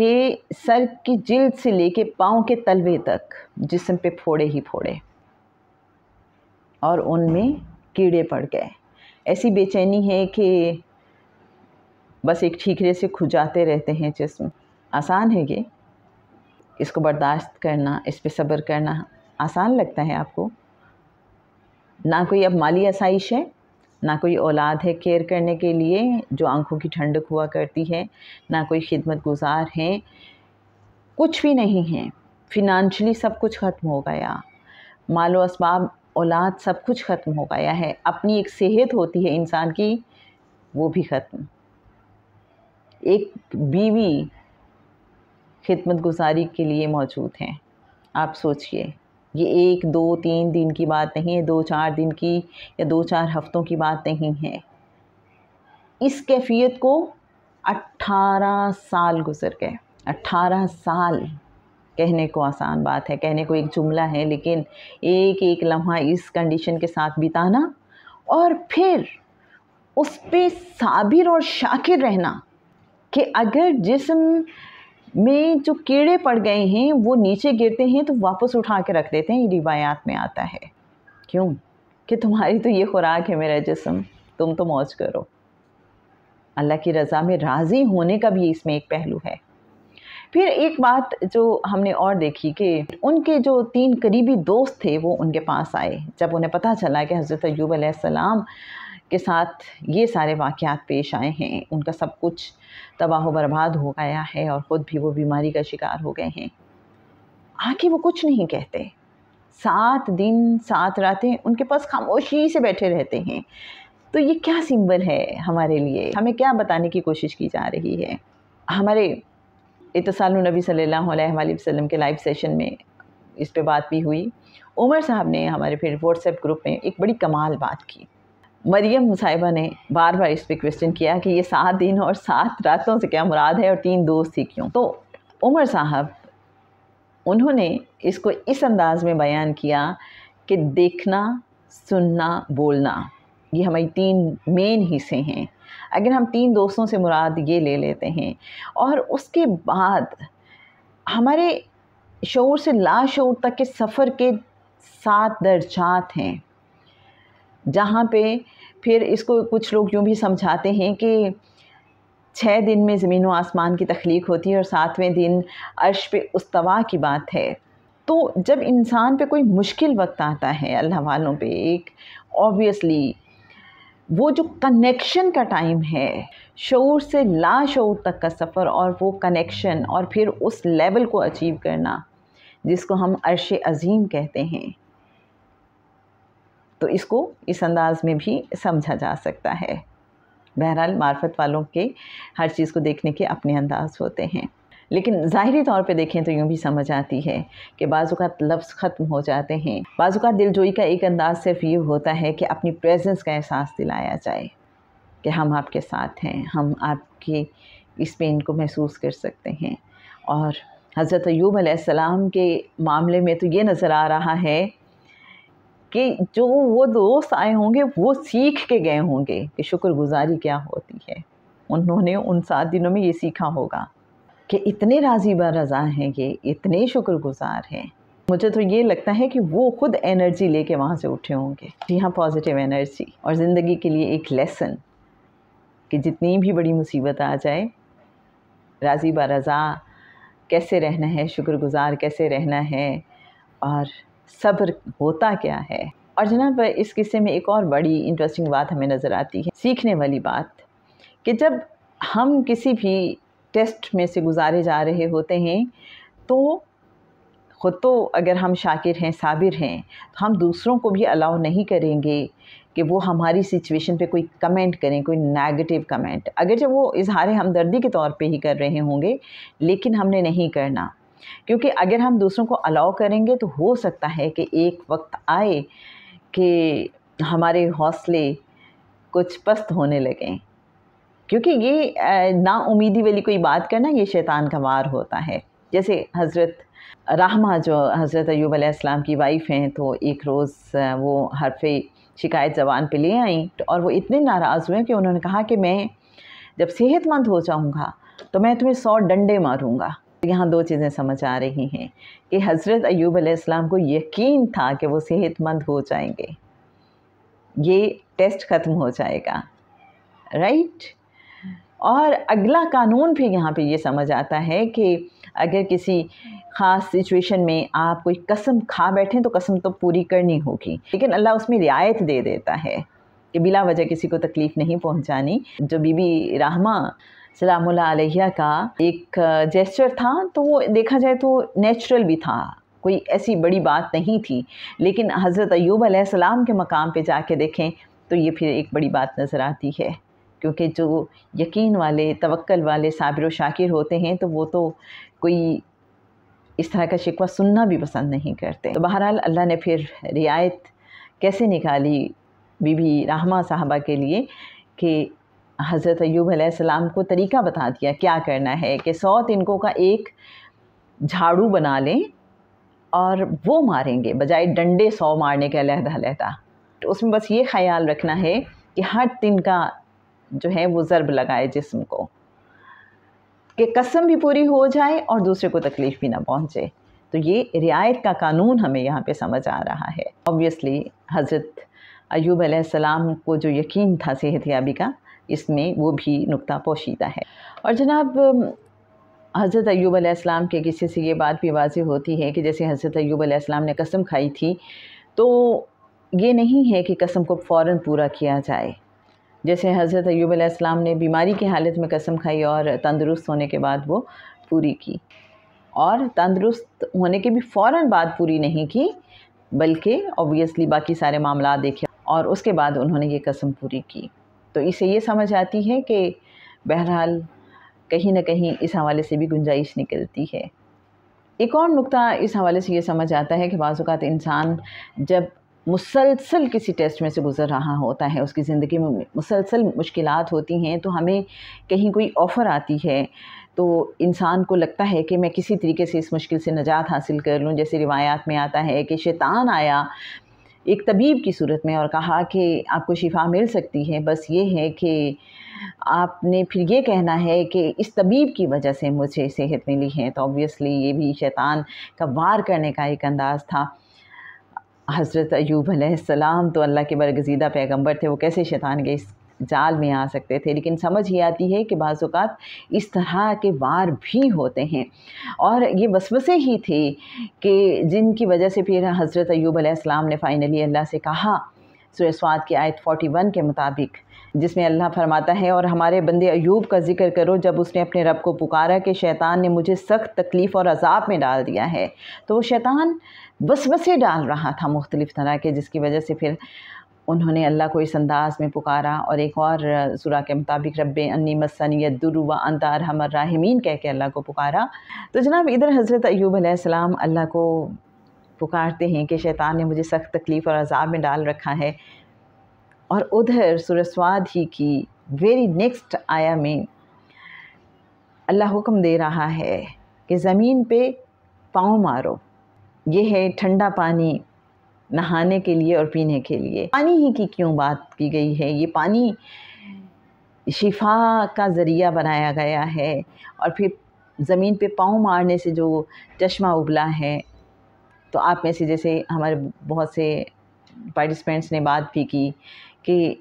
کہ سر کی جلد سے لے کے پاؤں کے تلوے تک جسم پہ پھوڑے ہی پھوڑے، اور ان میں کیڑے پڑ گئے۔ ایسی بے چینی ہے کہ بس ایک ٹھیکرے سے کھجاتے رہتے ہیں جسم۔ آسان ہے یہ، اس کو برداشت کرنا، اس پہ صبر کرنا آسان لگتا ہے آپ کو؟ نہ کوئی اب مالی آسائش ہے، نہ کوئی اولاد ہے کیئر کرنے کے لیے جو آنکھوں کی ٹھنڈک ہوا کرتی ہے، نہ کوئی خدمت گزار ہیں، کچھ بھی نہیں ہے۔ فنانشلی سب کچھ ختم ہو گیا، مال و اسباب، اولاد، سب کچھ ختم ہو گیا ہے۔ اپنی ایک صحت ہوتی ہے انسان کی، وہ بھی ختم۔ ایک بیوی خدمت گزاری کے لیے موجود ہیں۔ آپ سوچئے، یہ 1 2 3 دن کی بات نہیں ہے، 2 4 دن کی یا 2 4 ہفتوں کی بات نہیں ہے۔ اس کیفیت کو 18 سال گزر گئے۔ 18 سال کہنے کو آسان بات ہے، کہنے کو ایک جملہ ہے، لیکن ایک ایک لمحہ اس کنڈیشن کے ساتھ بتانا اور پھر اس پہ صابر اور شاکر رہنا کہ اگر جسم میں جو کیڑے پڑ گئے ہیں وہ نیچے گرتے ہیں تو واپس اٹھا کے رکھ دیتے ہیں۔ یہ روایات میں آتا ہے۔ کیوں؟ کہ تمہاری تو یہ خوراک ہے میرا جسم، تم تو موج کرو۔ اللہ کی رضا میں راضی ہونے کا بھی اس میں ایک پہلو ہے۔ پھر ایک بات جو ہم نے اور دیکھی کہ ان کے جو 3 قریبی دوست تھے وہ ان کے پاس آئے جب انہیں پتہ چلا کہ حضرت ایوب علیہ السلام کے ساتھ یہ سارے واقعات پیش آئے ہیں، ان کا سب کچھ تباہ و برباد ہو گیا ہے اور خود بھی وہ بیماری کا شکار ہو گئے ہیں۔ آگے وہ کچھ نہیں کہتے، 7 دن 7 راتیں ان کے پاس خاموشی سے بیٹھے رہتے ہیں۔ تو یہ کیا سمبل ہے ہمارے لیے؟ ہمیں کیا بتانے کی کوشش کی جا رہی ہے؟ ہمارے اتصال النبی صلی اللہ علیہ وآلہ وسلم کے لائیو سیشن میں اس پہ بات بھی ہوئی۔ عمر صاحب نے ہمارے پھر واٹس ایپ گروپ میں ایک بڑی کمال بات کی۔ مریم صاحبہ نے بار بار اس پہ کویسچن کیا کہ یہ 7 دن اور 7 راتوں سے کیا مراد ہے اور 3 دوست ہی کیوں؟ تو عمر صاحب انہوں نے اس کو اس انداز میں بیان کیا کہ دیکھنا، سننا، بولنا، یہ ہماری 3 مین حصے ہیں۔ اگر ہم 3 دوستوں سے مراد یہ لے لیتے ہیں اور اس کے بعد ہمارے شعور سے لا شعور تک کے سفر کے 7 درجات ہیں، جہاں پہ پھر اس کو کچھ لوگ یوں بھی سمجھاتے ہیں کہ 6 دن میں زمین و آسمان کی تخلیق ہوتی ہے اور 7ویں دن عرش پہ استوا کی بات ہے۔ تو جب انسان پہ کوئی مشکل وقت آتا ہے اللہ والوں پہ، ایک اوبویسلی وہ جو کنیکشن کا ٹائم ہے، شعور سے لا شعور تک کا سفر اور وہ کنیکشن اور پھر اس لیول کو اچیو کرنا جس کو ہم عرش عظیم کہتے ہیں، تو اس کو اس انداز میں بھی سمجھا جا سکتا ہے۔ بہرحال معرفت والوں کے ہر چیز کو دیکھنے کے اپنے انداز ہوتے ہیں، لیکن ظاہری طور پہ دیکھیں تو یوں بھی سمجھ آتی ہے کہ بعض اوقات لفظ ختم ہو جاتے ہیں، بعض اوقات دل جوئی کا ایک انداز صرف یہ ہوتا ہے کہ اپنی پریزنس کا احساس دلایا جائے کہ ہم آپ کے ساتھ ہیں، ہم آپ کے اس پین کو محسوس کر سکتے ہیں۔ اور حضرت ایوب علیہ السلام کے معاملے میں تو یہ نظر آ رہا ہے کہ جو وہ دوست آئے ہوں گے وہ سیکھ کے گئے ہوں گے کہ شکر گزاری کیا ہوتی ہے۔ انہوں نے ان 7 دنوں میں یہ سیکھا ہوگا کہ اتنے راضی برضا ہیں، یہ اتنے شکر گزار ہیں۔ مجھے تو یہ لگتا ہے کہ وہ خود انرجی لے کے وہاں سے اٹھے ہوں گے، جی ہاں، پازیٹیو انرجی، اور زندگی کے لیے ایک لیسن کہ جتنی بھی بڑی مصیبت آ جائے، راضی برضا کیسے رہنا ہے، شکر گزار کیسے رہنا ہے، اور صبر ہوتا کیا ہے۔ اور جناب اس قصے میں ایک اور بڑی انٹرسٹنگ بات ہمیں نظر آتی ہے، سیکھنے والی بات، کہ جب ہم کسی بھی ٹیسٹ میں سے گزارے جا رہے ہوتے ہیں تو خود تو اگر ہم شاکر ہیں، صابر ہیں، تو ہم دوسروں کو بھی الاؤ نہیں کریں گے کہ وہ ہماری سچویشن پہ کوئی کمنٹ کریں، کوئی نیگیٹو کمنٹ، اگرچہ وہ اظہار ہمدردی کے طور پہ ہی کر رہے ہوں گے، لیکن ہم نے نہیں کرنا، کیونکہ اگر ہم دوسروں کو الاؤ کریں گے تو ہو سکتا ہے کہ ایک وقت آئے کہ ہمارے حوصلے کچھ پست ہونے لگیں، کیونکہ یہ نا امیدی والی کوئی بات کرنا یہ شیطان کا وار ہوتا ہے۔ جیسے حضرت رحمہ جو حضرت ایوب علیہ السلام کی وائف ہیں، تو ایک روز وہ حرف شکایت زبان پہ لے آئیں اور وہ اتنے ناراض ہوئے کہ انہوں نے کہا کہ میں جب صحت مند ہو جاؤں گا تو میں تمہیں 100 ڈنڈے ماروں گا۔ یہاں دو چیزیں سمجھ آ رہی ہیں کہ حضرت ایوب علیہ السلام کو یقین تھا کہ وہ صحت مند ہو جائیں گے، یہ ٹیسٹ ختم ہو جائے گا، رائٹ۔ اور اگلا قانون پھر یہاں پہ یہ سمجھ آتا ہے کہ اگر کسی خاص سچویشن میں آپ کوئی قسم کھا بیٹھیں تو قسم تو پوری کرنی ہوگی، لیکن اللہ اس میں رعایت دے دیتا ہے کہ بلا وجہ کسی کو تکلیف نہیں پہنچانی۔ جو بی بی رحمہ سلام اللہ علیہ کا ایک جیسچر تھا تو وہ دیکھا جائے تو نیچرل بھی تھا، کوئی ایسی بڑی بات نہیں تھی، لیکن حضرت ایوب علیہ السلام کے مقام پہ جا کے دیکھیں تو یہ پھر ایک بڑی بات نظر آتی ہے، کیونکہ جو یقین والے، توکل والے، صابر و شاکر ہوتے ہیں تو وہ تو کوئی اس طرح کا شکوہ سننا بھی پسند نہیں کرتے۔ تو بہرحال اللہ نے پھر رعایت کیسے نکالی بی بی رحمہ صاحبہ کے لیے کہ حضرت ایوب علیہ السلام کو طریقہ بتا دیا کیا کرنا ہے کہ 100 تنکوں کا ایک جھاڑو بنا لیں اور وہ ماریں گے، بجائے ڈنڈے 100 مارنے کے علیحدہ علیحدہ۔ تو اس میں بس یہ خیال رکھنا ہے کہ ہر تنکا جو ہے وہ ضرب لگائے جسم کو، کہ قسم بھی پوری ہو جائے اور دوسرے کو تکلیف بھی نہ پہنچے۔ تو یہ رعایت کا قانون ہمیں یہاں پہ سمجھ آ رہا ہے۔ آبویسلی حضرت ایوب علیہ السلام کو جو یقین تھا صحت یابی کا، اس میں وہ بھی نقطہ پوشیدہ ہے۔ اور جناب حضرت ایوب علیہ السلام کے قصے سے یہ بات بھی واضح ہوتی ہے کہ جیسے حضرت ایوب علیہ السلام نے قسم کھائی تھی تو یہ نہیں ہے کہ قسم کو فوراً پورا کیا جائے۔ جیسے حضرت ایوب علیہ السلام نے بیماری کی حالت میں قسم کھائی اور تندرست ہونے کے بعد وہ پوری کی، اور تندرست ہونے کے بھی فوراً بعد پوری نہیں کی، بلکہ اوبویسلی باقی سارے معاملات دیکھے اور اس کے بعد انہوں نے یہ قسم پوری کی۔ تو اس سے یہ سمجھ آتی ہے کہ بہرحال کہیں نہ کہیں اس حوالے سے بھی گنجائش نکلتی ہے۔ ایک اور نقطہ اس حوالے سے یہ سمجھ آتا ہے کہ بعض اوقات انسان جب مسلسل کسی ٹیسٹ میں سے گزر رہا ہوتا ہے، اس کی زندگی میں مسلسل مشکلات ہوتی ہیں، تو ہمیں کہیں کوئی آفر آتی ہے تو انسان کو لگتا ہے کہ میں کسی طریقے سے اس مشکل سے نجات حاصل کر لوں۔ جیسے روایات میں آتا ہے کہ شیطان آیا ایک طبیب کی صورت میں اور کہا کہ آپ کو شفا مل سکتی ہے، بس یہ ہے کہ آپ نے پھر یہ کہنا ہے کہ اس طبیب کی وجہ سے مجھے صحت ملی ہے۔ تو اوبویسلی یہ بھی شیطان کا وار کرنے کا ایک انداز تھا۔ حضرت ایوب علیہ السلام تو اللہ کے برگزیدہ پیغمبر تھے، وہ کیسے شیطان کے اس جال میں آ سکتے تھے؟ لیکن سمجھ یہ آتی ہے کہ بعض اوقات اس طرح کے وار بھی ہوتے ہیں، اور یہ وسوسے ہی تھے کہ جن کی وجہ سے پھر حضرت ایوب علیہ السلام نے فائنلی اللہ سے کہا سورہ صاد کی آیت 41 کے مطابق، جس میں اللہ فرماتا ہے اور ہمارے بندے ایوب کا ذکر کرو جب اس نے اپنے رب کو پکارا کہ شیطان نے مجھے سخت تکلیف اور عذاب میں ڈال دیا ہے۔ تو وہ شیطان وسوسے ڈال رہا تھا مختلف طرح کے، جس کی وجہ سے پھر انہوں نے اللہ کو اس انداز میں پکارا، اور ایک اور سورہ کے مطابق رب انی مسنی الضر وانت ارحم الراحمین کہہ کے اللہ کو پکارا۔ تو جناب ادھر حضرت ایوب علیہ السلام اللہ کو پکارتے ہیں کہ شیطان نے مجھے سخت تکلیف اور عذاب میں ڈال رکھا ہے، اور ادھر سورہ صاد ہی کی ویری نیکسٹ آیا میں اللہ حکم دے رہا ہے کہ زمین پہ پاؤں مارو، یہ ہے ٹھنڈا پانی نہانے کے لیے اور پینے کے لیے۔ پانی ہی کی کیوں بات کی گئی ہے؟ یہ پانی شفا کا ذریعہ بنایا گیا ہے، اور پھر زمین پہ پاؤں مارنے سے جو چشمہ ابلا ہے، تو آپ میں سے جیسے ہمارے بہت سے پارٹیسپینٹس نے بات بھی کی کہ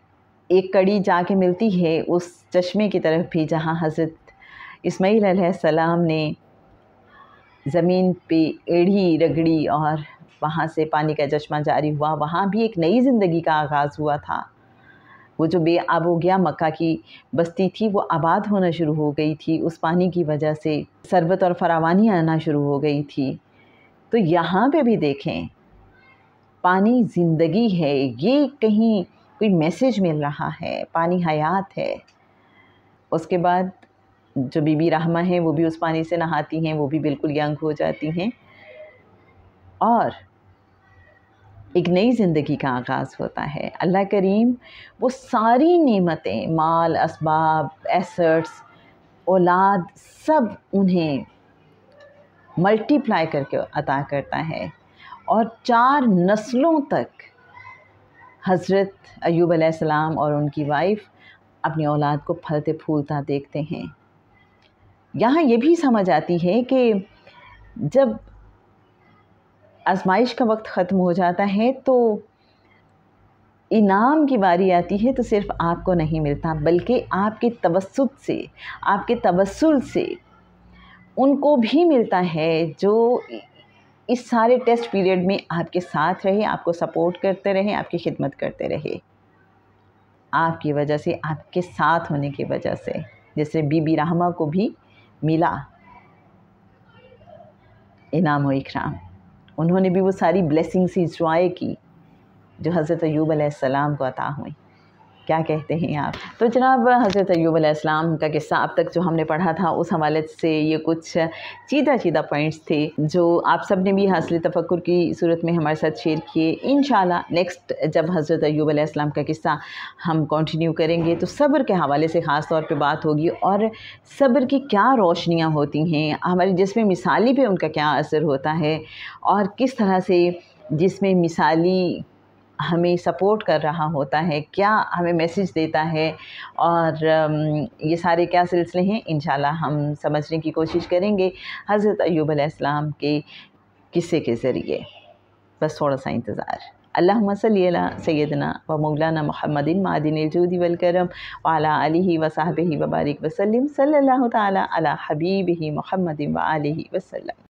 ایک کڑی جا کے ملتی ہے اس چشمے کی طرف بھی جہاں حضرت اسماعیل علیہ السلام نے زمین پہ ایڑھی رگڑی اور وہاں سے پانی کا چشمہ جاری ہوا، وہاں بھی ایک نئی زندگی کا آغاز ہوا تھا۔ وہ جو بے آب و گیا مکہ کی بستی تھی وہ آباد ہونا شروع ہو گئی تھی، اس پانی کی وجہ سے ثروت اور فراوانی آنا شروع ہو گئی تھی۔ تو یہاں پہ بھی دیکھیں پانی زندگی ہے، یہ کہیں کوئی میسیج مل رہا ہے، پانی حیات ہے۔ اس کے بعد جو بی بی رحمہ ہیں وہ بھی اس پانی سے نہاتی ہیں، وہ بھی بالکل ینگ ہو جاتی ہیں، اور ایک نئی زندگی کا آغاز ہوتا ہے۔ اللہ کریم وہ ساری نعمتیں، مال، اسباب، ایسٹس، اولاد، سب انہیں ملٹی پلائی کر کے عطا کرتا ہے، اور 4 نسلوں تک حضرت ایوب علیہ السلام اور ان کی وائف اپنی اولاد کو پھلتے پھولتا دیکھتے ہیں۔ یہاں یہ بھی سمجھ آتی ہے کہ جب آزمائش کا وقت ختم ہو جاتا ہے تو انعام کی باری آتی ہے تو صرف آپ کو نہیں ملتا، بلکہ آپ کے توسط سے، آپ کے توسل سے ان کو بھی ملتا ہے جو اس سارے ٹیسٹ پیریڈ میں آپ کے ساتھ رہے، آپ کو سپورٹ کرتے رہے، آپ کی خدمت کرتے رہے، آپ کی وجہ سے، آپ کے ساتھ ہونے کی وجہ سے، جیسے بی بی رحمہ کو بھی ملا انعام و اکرام، انہوں نے بھی وہ ساری بلیسنگز انجوائے کی جو حضرت ایوب علیہ السلام کو عطا ہوئیں۔ کیا کہتے ہیں آپ؟ تو جناب حضرت ایوب علیہ السلام کا قصہ اب تک جو ہم نے پڑھا تھا اس حوالے سے یہ کچھ چیدہ پوائنٹس تھے جو آپ سب نے بھی حاصل تفکر کی صورت میں ہمارے ساتھ شیئر کیے۔ انشاءاللہ نیکسٹ جب حضرت ایوب علیہ السلام کا قصہ ہم کنٹینیو کریں گے تو صبر کے حوالے سے خاص طور پہ بات ہوگی، اور صبر کی کیا روشنیاں ہوتی ہیں، ہمارے جسم مثالی پہ ان کا کیا اثر ہوتا ہے، اور کس طرح سے جسم مثالی ہمیں سپورٹ کر رہا ہوتا ہے، کیا ہمیں میسیج دیتا ہے، اور یہ سارے کیا سلسلے ہیں انشاءاللہ ہم سمجھنے کی کوشش کریں گے حضرت ایوب علیہ السلام کے قصے کے ذریعے۔ بس تھوڑا سا انتظار۔ اللہم صلی علی سیدنا و مولانا محمد معدن الجود والکرم وعلی آلہ وصحبہ وبارک وسلم، صلی اللہ تعالی علی حبیبہ محمد وآلہ وسلم۔